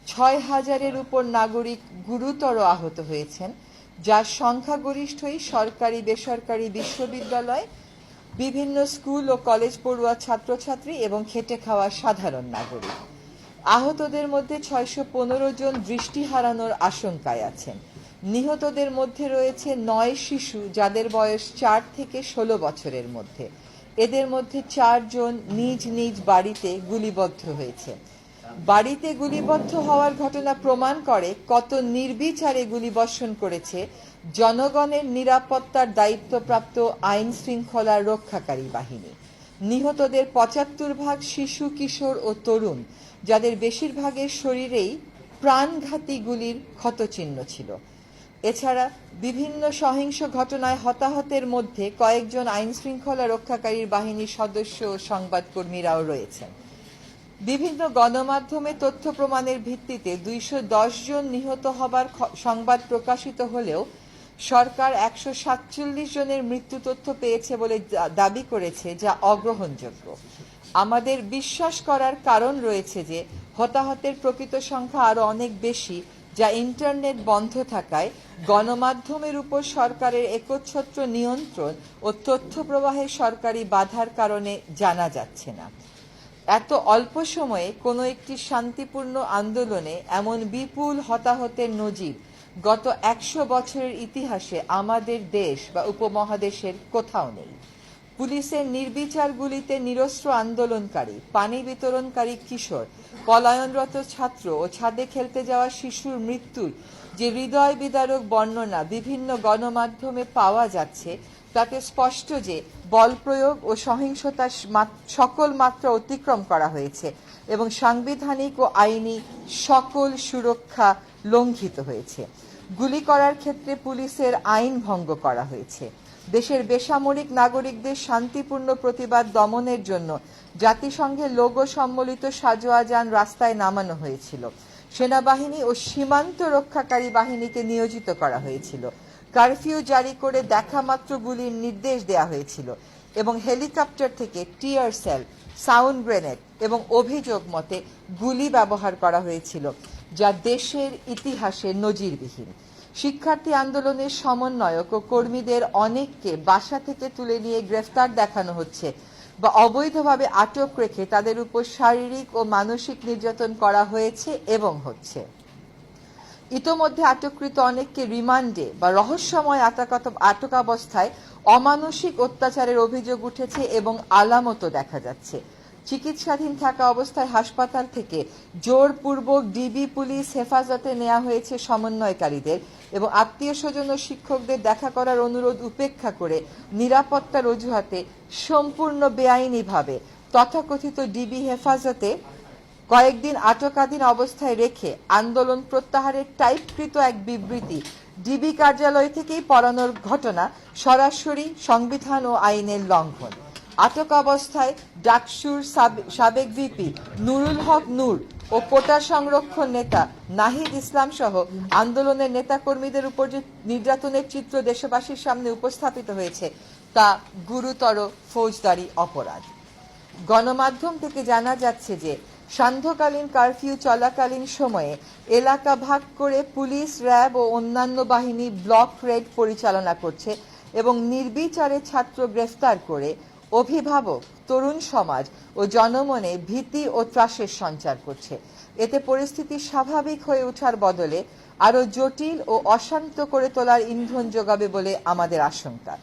৬,০০০-এর উপর নাগরিক গুরুতর আহত হয়েছেন, যার সংখ্যাগরিষ্ঠই সরকারি বেসরকারি বিশ্ববিদ্যালয়, বিভিন্ন স্কুল ও কলেজ পড়ুয়া ছাত্রছাত্রী এবং খেটে খাওয়া সাধারণ নাগরিক। আহতদের মধ্যে ৬১৫ জন দৃষ্টি হারানোর আশঙ্কায় আছেন। নিহতদের মধ্যে রয়েছে ৯ শিশু, যাদের বয়স ৪ থেকে ১৬ বছরের মধ্যে। এদের মধ্যে ৪ জন নিজ নিজ বাড়িতে গুলিবদ্ধ হয়েছে। বাড়িতে গুলিবদ্ধ হওয়ার ঘটনা প্রমাণ করে কত নির্বিচারে গুলিবর্ষণ করেছে জনগণের নিরাপত্তার দায়িত্বপ্রাপ্ত আইন শৃঙ্খলা রক্ষাকারী বাহিনী। নিহতদের ৭৫ শিশু, কিশোর ও তরুণ, যাদের বেশিরভাগের শরীরেই প্রাণঘাতী গুলির ক্ষতচিহ্ন ছিল। এছাড়া বিভিন্ন সহিংস ঘটনায় হতাহতের মধ্যে কয়েকজন আইন শৃঙ্খলা রক্ষাকারী বাহিনীর সদস্য ও সংবাদকর্মীরাও রয়েছেন। বিভিন্ন গণমাধ্যমে তথ্য প্রমাণের ভিত্তিতে ২১০ জন নিহত হবার সংবাদ প্রকাশিত হলেও সরকার ১৪৭ জনের মৃত্যু তথ্য পেয়েছে বলে দাবি করেছে, যা অগ্রহণযোগ্য। আমাদের বিশ্বাস করার কারণ রয়েছে যে হতাহতের প্রকৃত সংখ্যা আরও অনেক বেশি, যা ইন্টারনেট বন্ধ থাকায় গণমাধ্যমের উপর সরকারের একচ্ছত্র নিয়ন্ত্রণ ও তথ্য প্রবাহে সরকারি বাধার কারণে জানা যাচ্ছে না। এত অল্প সময়ে কোনো একটি শান্তিপূর্ণ আন্দোলনে এমন বিপুল হতাহতের নজির গত ১০০ বছরের ইতিহাসে আমাদের দেশ বা উপমহাদেশের কোথাও নেই। পুলিশের নির্বিচার গুলিতে নিরস্ত্র আন্দোলনকারী, পানি বিতরণকারী কিশোর, পলায়নরত ছাত্র ও ছাদে খেলতে যাওয়া শিশুর মৃত্যুর যে হৃদয় বিদারক বর্ণনা বিভিন্ন গণমাধ্যমে পাওয়া যাচ্ছে, তাতে স্পষ্ট যে বল প্রয়োগ ও সহিংসতার সকল মাত্রা অতিক্রম করা হয়েছে এবং সাংবিধানিক ও আইনি সকল সুরক্ষা লঙ্ঘিত হয়েছে। গুলি করার ক্ষেত্রে পুলিশের আইন ভঙ্গ করা হয়েছে। দেশের বেসামরিক নাগরিকদের শান্তিপূর্ণ প্রতিবাদ দমনের জন্য জাতিসংঘের লোগো সম্বলিত সাজোয়া যান রাস্তায় নামানো হয়েছিল। সেনাবাহিনী ও সীমান্ত রক্ষাকারী বাহিনীকে নিয়োজিত করা হয়েছিল। কারফিউ জারি করে দেখামাত্র গুলির নির্দেশ দেওয়া হয়েছিল এবং হেলিকপ্টার থেকে টিয়ার সেল, সাউন্ড গ্রেনেড এবং অভিযোগ মতে গুলি ব্যবহার করা হয়েছিল, যা দেশের ইতিহাসে নজিরবিহীন। শিক্ষার্থী আন্দোলনের সমন্বয়ক ও কর্মীদের অনেককে বাসা থেকে তুলে নিয়ে গ্রেফতার দেখানো হচ্ছে বা অবৈধভাবে আটক রেখে তাদের উপর শারীরিক ও মানসিক নির্যাতন করা হয়েছে এবং হচ্ছে। ইতোমধ্যে আটককৃত অনেককে রিমান্ডে বা রহস্যময় আটকাবস্থায় অমানসিক অত্যাচারের অভিযোগ উঠেছে এবং আলামতও দেখা যাচ্ছে। চিকিৎসাধীন থাকা অবস্থায় হাসপাতাল থেকে জোরপূর্বক ডিবি পুলিশ হেফাজতে নেওয়া হয়েছে সমন্বয়কারীদের এবং আত্মীয় স্বজন ও শিক্ষকদের দেখা করার অনুরোধ উপেক্ষা করে নিরাপত্তার অজুহাতে সম্পূর্ণ বেআইনিভাবে তথাকথিত ডিবি হেফাজতে কয়েকদিন আটকাধীন অবস্থায় রেখে আন্দোলন প্রত্যাহারের টাইপকৃত এক বিবৃতি ডিবি কার্যালয় থেকেই পড়ানোর ঘটনা সরাসরি সংবিধান ও আইনের লঙ্ঘন। আটক অবস্থায় ডাকসুর সাবেক ভিপি নুরুল হক নূর ও কোটা সংরক্ষণ নেতা নাহিদ ইসলাম সহ আন্দোলনের নেতাকর্মীদের উপর যে নির্যাতনের চিত্র দেশবাসীর সামনে উপস্থাপিত হয়েছে, তা গুরুতর ফৌজদারি অপরাধ। গণমাধ্যম থেকে জানা যাচ্ছে যে সান্ধ্যকালীন কারফিউ চলাকালীন সময়ে এলাকা ভাগ করে পুলিশ, র্যাব ও অন্যান্য বাহিনী ব্লক রেড পরিচালনা করছে এবং নির্বিচারে ছাত্র গ্রেফতার করে অভিভাবক, তরুণ সমাজ ও জনমনে ভীতি ও ত্রাসের সঞ্চার করছে। এতে পরিস্থিতি স্বাভাবিক হয়ে ওঠার বদলে আরও জটিল ও অশান্ত করে তোলার ইন্ধন যোগাবে বলে আমাদের আশঙ্কা।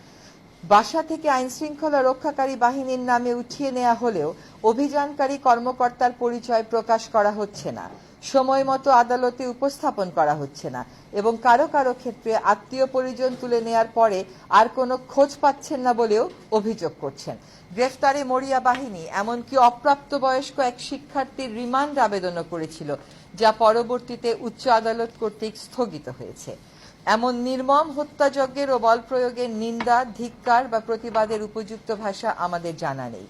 বাসা থেকে আইনশৃঙ্খলা রক্ষাকারী বাহিনীর নামে উঠিয়ে নেওয়া হলেও অভিযানকারী কর্মকর্তার পরিচয় প্রকাশ করা হচ্ছে না, সময় মতো আদালতে উপস্থাপন করা হচ্ছে না এবং কারো কারো ক্ষেত্রে আত্মীয় পরিজন তুলে নেয়ার পরে আর কোনো খোঁজ পাচ্ছেন না বলেও অভিযোগ করছেন। গ্রেফতারে মরিয়া বাহিনী এমনকি অপ্রাপ্তবয়স্ক এক শিক্ষার্থীর রিমান্ড আবেদনও করেছিল, যা পরবর্তীতে উচ্চ আদালত কর্তৃক স্থগিত হয়েছে। এমন নির্মম হত্যাযজ্ঞের ও বল প্রয়োগের নিন্দা, ধিক্কার বা প্রতিবাদের উপযুক্ত ভাষা আমাদের জানা নেই।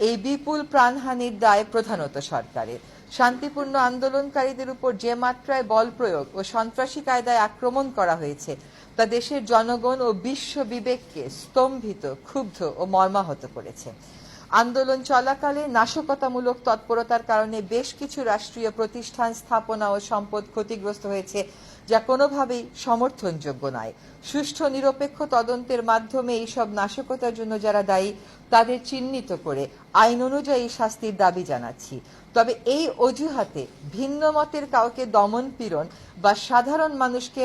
এই বিপুল প্রাণহানির দায় প্রধানত সরকারের। শান্তিপূর্ণ আন্দোলনকারীদের উপর যে মাত্রায় বল প্রয়োগ ও সন্ত্রাসী কায়দায় আক্রমণ করা হয়েছে, তা দেশের জনগণ ও বিশ্ব বিবেককে স্তম্ভিত, ক্ষুব্ধ ও মর্মাহত করেছে। আন্দোলন চলাকালে নাশকতামূলক তৎপরতার কারণে বেশ কিছু রাষ্ট্রীয় প্রতিষ্ঠান, স্থাপনা ও সম্পদ ক্ষতিগ্রস্ত হয়েছে, যা কোনোভাবেই সমর্থনযোগ্য নয়। সুষ্ঠু নিরপেক্ষ তদন্তের মাধ্যমে এইসব নাশকতার জন্য যারা দায়ী তাদের চিহ্নিত করে আইন অনুযায়ী শাস্তির দাবি জানাচ্ছি। তবে এই অজুহাতে ভিন্ন মতের কাউকে দমন পীড়ন বা সাধারণ মানুষকে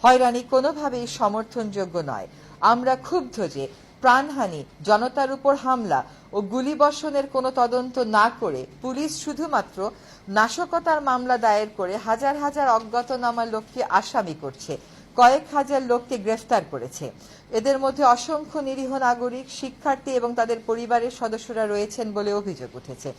হয়রানি কোনোভাবেই সমর্থনযোগ্য নয়। আমরা ক্ষুব্ধ যে প্রাণহানি, জনতার উপর হামলা ও গুলিবর্ষণের কোনো তদন্ত না করে পুলিশ শুধুমাত্র নাশকতার মামলা দায়ের করে হাজার হাজার অজ্ঞাতনামা লোককে আসামি করছে, কয়েক হাজার লোককে গ্রেফতার করেছে। এদের মধ্যে অসংখ্য নিরীহ নাগরিক, শিক্ষার্থী এবং তাদের পরিবারের সদস্যরা রয়েছেন বলে অভিযোগ উঠেছে।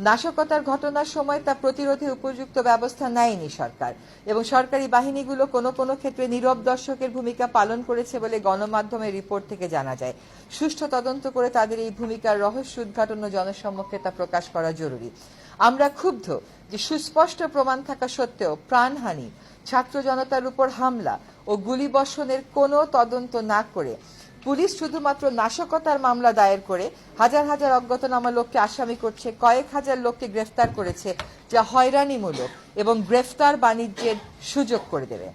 নাশকতার ঘটনার সময় তা প্রতিরোধে উপযুক্ত ব্যবস্থা নেয়নি সরকার, এবং সরকারি বাহিনীগুলো কোনো কোনো ক্ষেত্রে নীরব দর্শকের ভূমিকা পালন করেছে বলে গণমাধ্যমের রিপোর্ট থেকে জানা যায়। সুষ্ঠু তদন্ত করে তাদের এই ভূমিকার রহস্য উদ্ঘাটন ও জনসম্মুখে তা প্রকাশ করা জরুরি। আমরা ক্ষুব্ধ যে সুস্পষ্ট প্রমাণ থাকা সত্ত্বেও প্রাণহানি, ছাত্র জনতার উপর হামলা ও গুলিবর্ষণের কোনো তদন্ত না করে পুলিশ শুধুমাত্র নাশকতার মামলা দায়ের করে হাজার হাজার অজ্ঞাতনামা লোককে আসামি করছে, কয়েক হাজার লোককে গ্রেফতার করেছে, যা হয়রানিমূলক এবং গ্রেফতার বাণিজ্যের সুযোগ করে দেবে।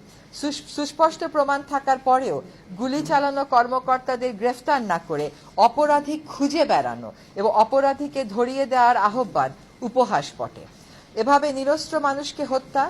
সুস্পষ্ট প্রমাণ থাকার পরেও গুলি চালানো কর্মকর্তাদের গ্রেফতার না করে অপরাধী খুঁজে বেড়ানো এবং অপরাধীকে ধরিয়ে দেওয়ার আহ্বান উপহাস বটে। এভাবে নিরস্ত্র মানুষকে হত্যা